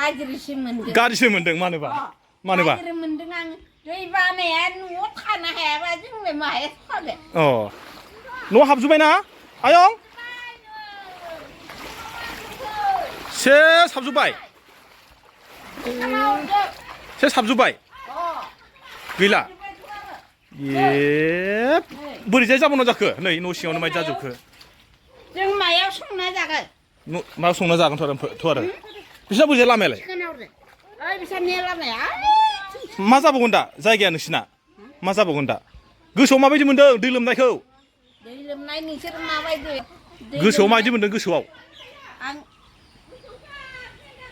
गाज्रिसो मोनदों मानोबा मानोबा गाज्रि मोनदों आं दै बानाया न'आव थानो हायाबा जोंलाय माहाय थागोन अ न' हाबजोब्बायना आयं सेस हाबजोब्बाय सेस हाबजोब्बाय गैला ए बोरैजाय जाबावना जाखो नै न' सिङावनो माइ जाजोबखो जों मायाव संना जागोन मायाव संना जागोनथ' आरो बिसिना बोरैजाय लामायालाय बिसोरनि लामाया मा जाबावगोन दा जायगाया नोंसिना मा जाबावगोन दा गोसोआव माबायदि मोनदों दै लोमनायखौ दै लोमनाय नोंसोर माबायदि गोसोआव माबायदि मोनदों गोसोआव आं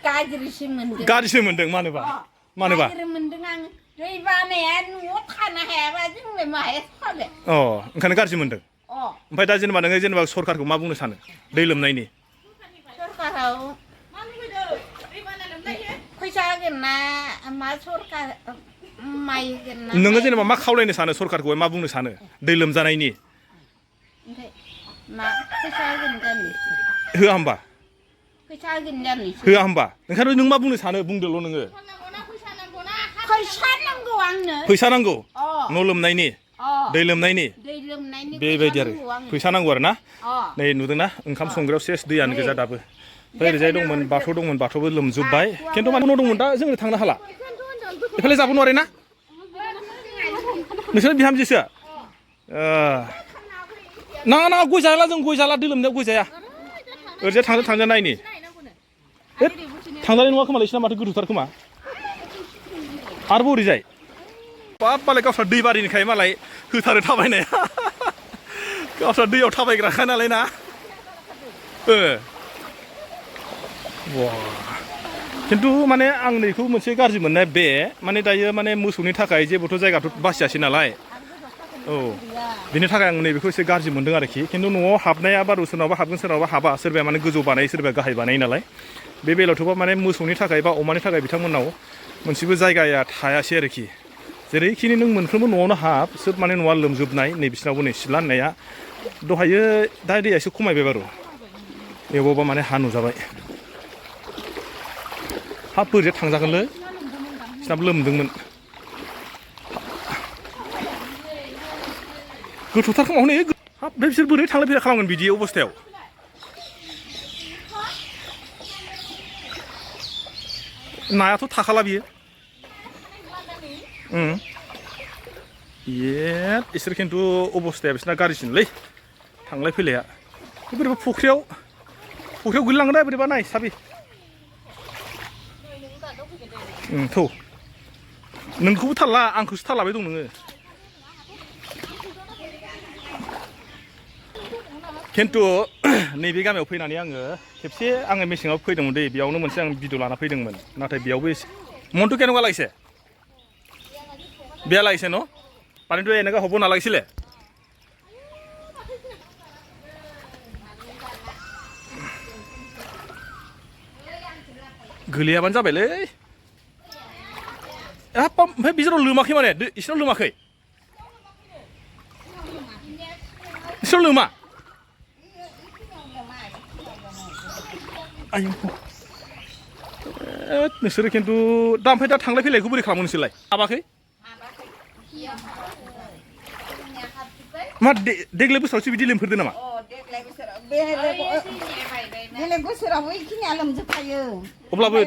गाज्रिसो मोनदों मानोबा गाज्रि मोनदों आं दै बानाया न'आव थानो हायाबा जोंलाय माहाय थागोन अ ओंखायनो गाज्रि मोनदों ओमफ्राय दा जेनेबा नोङो जेनेबा सरखारखौ मा बुंनो सानो दै लोमनायनि सरखाराव फैसा होगोन ना मा सरखार माइ होगोन ना नोङो जेनेबा मा खावलायनो सानो सरखारखौ मा बुंनो सानो दै लोमजानायनि मा फैसा होगोन जानो होआ होमबा फैसा होगोन जानो होआ होमबा ओंखायनो नों मा बुंनो सानो बुंदोल' नोङो फैसा नांगौ आंनो फैसा नांगौ न' लोमनायनि दै लोमनायनि बेबायदि आरो फैसा नांगौ आरो ना नै नुदोंना ओंखाम संग्रायाव सेस दैयानो गोजा दाबो ओमफ्राय ओरैजाय दंमोन बाथौबो लोमजोब्बाय खिन्थु माने न' दंमोन दा जोङो थांनो हाला बेफोरलाय जाबो नवारै ना नोंसोर बिहामजोसो नाङा गय जाला जों गय जाला दै लोमनायाव गय जाया ओरैजाय थांजा नायनि थांजानाय नङा खोमा बिसिना माथो गोथौथार खोमा आरोबाव ओरैजाय बाब मालाय गावस्रा दै बारिनिखाय मालाय होथारो थाबायनाया गावस्रा दैयाव थाबायग्राखा नालाय ना खिन्थु माने आं नैखौ मोनसे गाज्रि मोननाय बे माने दायो माने मोसौनि थाखाय जेबोथ' जायगाथ' बासियासै नालाय बिनि थाखाय आं नैबेखौ एसे गाज्रि मोनदों आरोखि खिन्थु न'आव हाबनाया बारु सोरनावबा हाबगोन सोरनावबा हाबा सोरबाया माने गोजौ बानायो सोरबाया गाहाय बानायो नालाय बे बेलायावथ'बा माने मोसौनि थाखाय बा अमानि थाखाय बिथांमोननाव मोनसेबो जायगाया थायासै आरोखि जेरैखिनि नों मोनफ्रोमबो न'आवनो हाब सोब माने न'आ लोमजोबनाय नै बिसिनावबो नै सिथ्ला होननाया दहायो दा दैया एसे खमायबाय बारु बेयावबा माने हा नुजाबाय हाब बोरैजा थांजागोनलै बिसिनाबो लोमदोंमोन गोथौथार खोमा हनै हाब बे बिसोर बोरै थांलाय फैलाय खालामगोन बिदि अबस्थायाव नायाथ' थाखाला बियो इसोर खिन्थु अबस्थाया बिसोरना गाज्रिसिनलै थांलाय फैलाया बोरैबा फुख्रियाव गोलैलांगोन दा बोरैबा नाय साबि थौ नोंखौबो थालला आंखौसो थालाबाय दं नोङो खिन्थु नैबे गामियाव फैनानै खेबसे आङो मेसेङाव फैदोंमोन दै बेयावनो मोनसे आं भिडिअ लाना फैदोंमोन नाथाय बेयावबो एसे मन्टु केनेकुवा लागिছে बेया লাগিছে ন পানীটো এনেকৈ হ'ব নালাগিছিলে गोलैयाबानो जाबायलै ओमफ्राय बिसोराव लोमाखै माने इसोराव लोमाखै इसोराव लोमा आयौ नोंसोरो खिन्थु दा ओमफ्राय दा थांलाय फैलायखौ बोरै खालामो नोंसोरलाय हाबाखै मा देग्लाय बोसोरावसो बिदि लोमफेरदों नामा देग्लाय बोसोरावबो इखिनिया लोमजोबखायो अब्लाबो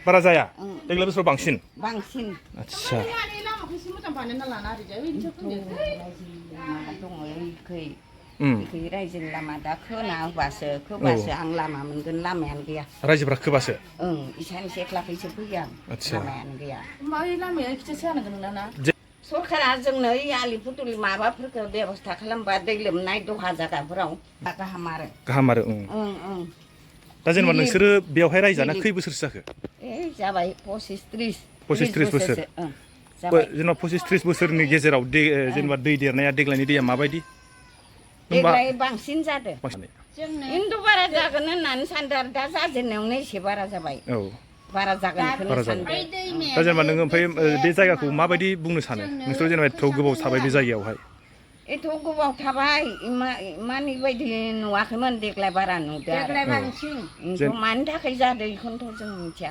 बारा जाया देग्लाय बोसोराव बांसिन आच्छा रायजोनि लामा दा खोना होबासो आं लामा मोनगोन लामायानो गैया रायजोफ्रा खोबासो इसानिसो एक्लाखैसो फैयो आं लामायानो गैया लामाया खिथासो जानांगोन नोंना सरकारा जोंनो आलिपुदुलि माबाफोरखौ बेबस्था खालामबा दै लोमनाय दहा जायगाफोराव गाहाम आरो दा जेनेबा नोंसोरो बेवहाय रायजाना खै बोसोरसो जाखो जाबाय 25-30 बोसोर जेनेबा 25-30 बोसोरनि गेजेराव जेनेबा दै देरनाया देग्लायनि दैया माबायदि देग्लाय बांसिन जादों खिन्थु बारा जागोन होननानै सानदों आरो दा जाजेननायावनो एसे बारा जाबाय बारा जागोन सानदों दा जेनेबा नोङो ओमफ्राय बे जायगाखौ माबायदि बुंनो सानो नोंसोर जेनेबा एथ' गोबाव थाबाय बे जायगायावहाय एथ' गोबाव थाबाय इमानि बायदि नुवाखैमोन देग्लाय बारा नुदों देग्लाय बांसिन मानि थाखाय जादों बेखौनोथ' जों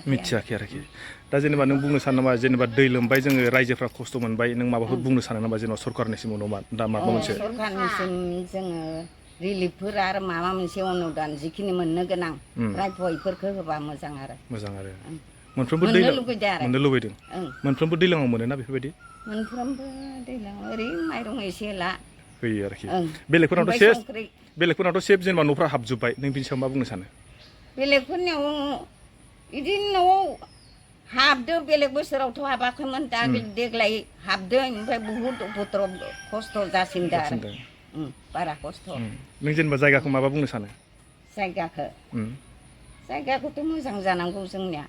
मिथियाखै आरोखि दा जेनेबा नों बुंनो सानो नामा जेनेबा दै लोमबाय जोङो रायजोफ्रा खस्थ' मोनबाय नों माबाफोर बुंनो सानो नामा जेनेबा सरखारनिसिम उनाव दा माबा मोनसे सरखारनिसिम जोङो रिलिफफोर आरो माबा मोनसे अनुदान जिखिनि मोननो गोनां रायफोरखौ होबा मोजां आरो मोनफ्रोमबो मोननो लुबैदों मोनफ्रोमबो दैलाङाव मोनोना बेफोरबायदि मोनफ्रोमबो दैलाङाव ओरै माइरं एसे ला होयो आरोखि बेलेगफोरनावथ' सेफ जेनेबा न'फ्रा हाबजोब्बाय नों बिनि सायाव मा बुंनो सानो बेलेगफोरनियाव बिदिनो न'आव हाबदो बेलेग बोसोरावथ' हाबाखैमोन दा देग्लाय हाबदो ओमफ्राय बुहुद उपद्रब खस्थ' जासिनदों आरो बारा खस्थ' नों जेनेबा जायगाखौ माबा बुंनो सानो जायगाखौथ' मोजां जानांगौ जोंनिया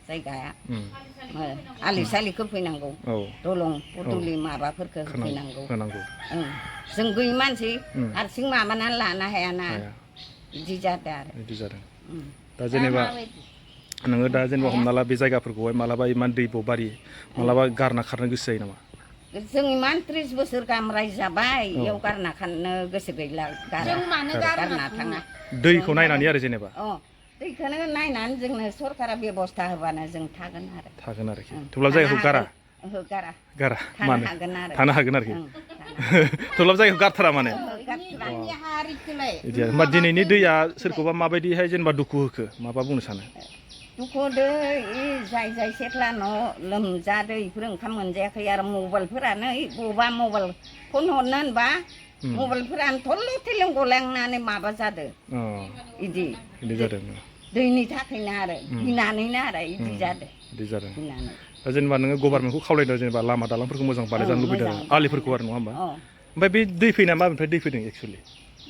जायगाया आलि सालिखौ फैनांगौ दलं पदुलि माबाफोरखौ होफैनांगौ जों गैयै मानसि हारसिं माबानानै लानो हायाना बिदि जादों आरो दा जेनेबा नोङो दा जेनेबा हमना ला बे जायगाफोरखौहाय मालाबा इमान दैब' बारि मालाबा गारना खारनो गोसो जायो नामा जों इमान 30 बोसोर गाहाम रायजो जाबाय इयाव गारना खारनो गोसो गैला गारना थाङा दैखौ नायनानै आरो जेनेबा दैखौनो नायनानै जोंनो सरकारा बेबस्था होबानो जों थागोन आरोखि थेवब्लाबो जायगाखौ गारा मानो थानो हागोन आरोखि थेवब्लाबो जायगाखौ गारथारा माने बिदि होमबा दिनैनि दैया सोरखौबा माबायदिहाय जेनेबा दुखु होखो माबा बुंनो सानो दुखु होदो जाय सेथ्ला न' लोमजादो इफोर ओंखाम मोनजायाखै आरो मबाइलफोरानो बबेबा मबाइल फन हरनो होनबा मबाइलफोरानो थरले थेलें गलांनानै माबा जादों इदि जादों दैनि थाखायनो आरो गिनानैनो आरो इदि जादों दा जेनेबा नोङो गभर्नमेन्टखौ खावलायदों जेनेबा लामा दालांफोरखौ मोजां बानायजानो लुबैदों आलिफोरखौ आरो नङा होमबा ओमफ्राय बे दै फैनाया माबेनिफ्राय दै फैदों एक्सुवेलि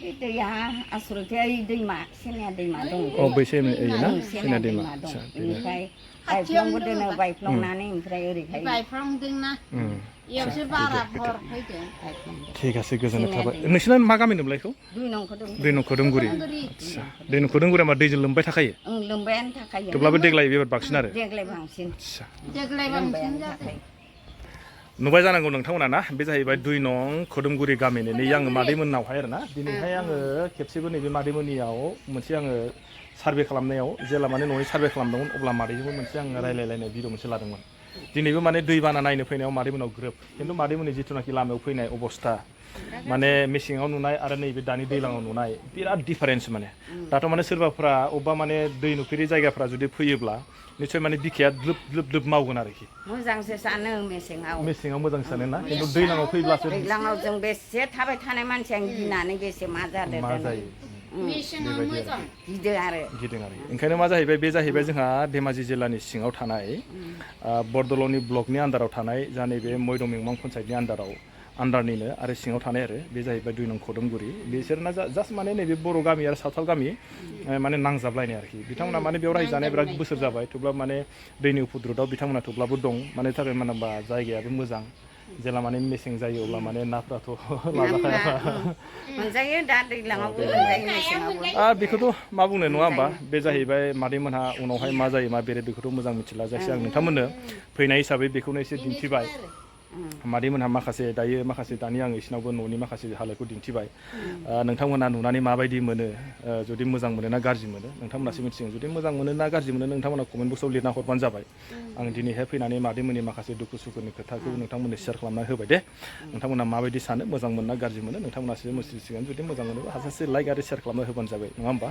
बे दैया आसलथे दैमा सेनिया दैमा दं बै सेनिया दैमा दं बेनिफ्राय बायफ्लंबो दोनो बायफ्लंनानै ओमफ्राय ओरैहाय बायफ्लंदोंना इयावसो बारा भर फैदों ठीक আছে गोजोननाय थाबाय नोंसिना मा गामि होनोमोनलाय बेखौ दुइ नं खोदोमगुरि आदसा दुइ नं खोदोमगुरिया मा दैजों लोमबाय थाखायो लोमबायानो थाखायो थेवब्लाबो देग्लाय बेबार बांसिन आरो देग्लाय बांसिन जाखायो नुबाय जानांगौ नोंथांमोना ना बे जाहैबाय दुइ नं खोदोमगुरि गामिनि नै आङो मादैमोननावहाय आरो ना दिनैहाय आङो खेबसेबो नैबे मादैमोननियाव मोनसे आङो सार्भे खालामनायाव जेला माने न'नि सार्भे खालामदोंमोन अब्ला मादैजोंबो मोनसे आङो रायलायलायनाय भिडिअ मोनसे लादोंमोन दिनैबो माने दैबाना नायनो फैनायाव मादैमोनाव ग्रोब खिन्थु मादैमोननि जिथुनाखि लामायाव फैनाय अबस्था माने मेसेङाव नुनाय आरो नैबे दानि दैलाङाव नुनाय बिराद डिफारेन्स माने दाथ' माने सोरबाफ्रा अबेबा माने दै नुफेरि जायगाफ्रा जुदि फैयोब्ला निश्चय माने बिखाया द्लोब मावगोन आरोखि मोजांसो सानो मेसेङाव मोजां सानो ना खिन्थु दैलाङाव फैब्लासो दैलाङाव जों बेसे थाबाय थानाय मानसिया गिनानै बेसे मा जादों मा जायो गिदों आरो ओंखायनो मा जाहैबाय बे जाहैबाय जोंहा धेमाजि जिल्लानि सिङाव थानाय बरदल'नि ब्लकनि आन्दाराव थानाय जा नैबे मैदम मिंमां पन्सायतनि आन्दारनिनो आरो सिङाव थानाय आरो बे जाहैबाय दुइ नं खोदोमगुरि बिसोरना जास्ट माने नैबे बर' गामि आरो सावथाल गामि माने नांजाबलायनाय आरोखि बिथांमोना माने बेयाव रायजो जानाया बिराद बोसोर जाबाय थेवब्लाबो माने दैनि उपद्रबआव बिथांमोना थेवब्लाबो दं माने थाखाय मानो होनबा जायगायाबो मोजां जेला माने मेसें जायो अब्ला माने नाफोराथ' लाजाखाया मोनजायो दा दैज्लाङावबो मोनजायो मेसेङावबो बेखौथ' मा बुंनो नङा होमबा बे जाहैबाय मादैमोनहा उनावहाय मा जायो मा बेरे बेखौथ' मोजां मिथिला जायखिया आं नोंथांमोननो फैनाय हिसाबै बेखौनो एसे दिन्थिबाय मादैमोनहा माखासे दानि आं इसिनावबो न'नि माखासे हालोदखौ दिन्थिबाय नोंथांमोनहा नुनानै माबायदि मोनो जुदि मोजां मोनो ना गाज्रि मोनो नोंथांमोनासो मिथिगोन जुदि मोजां मोनो ना गाज्रि मोनो नोंथांमोना कमेन्ट बक्सआव लिरना हरबानो जाबाय आं दिनैहाय फैनानै मादैमोननि माखासे दुखु सुखुनि खोथाखौ नोंथांमोननो शेयार खालामना होबाय दे नोंथांमोना माबायदि सानो मोजां मोनो ना गाज्रि मोनो नोंथांमोनासो मिथिसिगोन जुदि मोजां मोनोबा हाजासे लाइक आरो शेयार खालामना होबानो जाबाय नङा होमबा